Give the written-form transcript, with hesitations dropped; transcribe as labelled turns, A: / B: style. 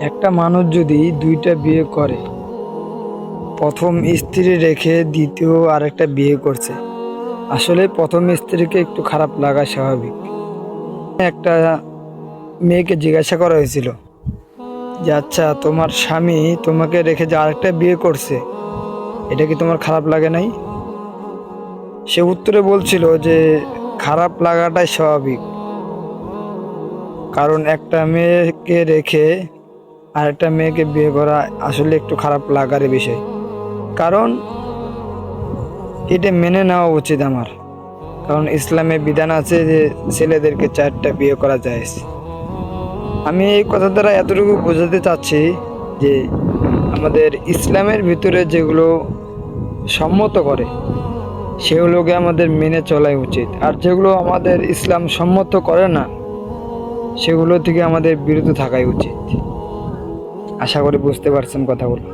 A: একটা মানুষ যদি দুইটা বিয়ে করে, প্রথম স্ত্রী রেখে দ্বিতীয় আরেকটা বিয়ে করছে, আসলে প্রথম স্ত্রীকে একটু খারাপ লাগা স্বাভাবিক। একটা মেয়েকে জিজ্ঞাসা করা হয়েছিল যে আচ্ছা, তোমার স্বামী তোমাকে রেখে যে আরেকটা বিয়ে করছে, এটা কি তোমার খারাপ লাগে নাই? সে উত্তরে বলছিল যে খারাপ লাগাটাই স্বাভাবিক, কারণ একটা মেয়েকে রেখে আরেকটা মেয়েকে বিয়ে করা আসলে একটু খারাপ লাগার বিষয়। কারণ এটা মেনে নেওয়া উচিত আমার, কারণ ইসলামে বিধান আছে যে ছেলেদেরকে 4টা বিয়ে করা যায়। আমি এই কথা দ্বারা এতটুকু বোঝাতে চাচ্ছি যে আমাদের ইসলামের ভিতরে যেগুলো সম্মত করে সেগুলোকে আমাদের মেনে চলাই উচিত, আর যেগুলো আমাদের ইসলাম সম্মত করে না সেগুলো থেকে আমাদের বিরত থাকাই উচিত। আশা করি বুঝতে পারছেন কথাগুলো।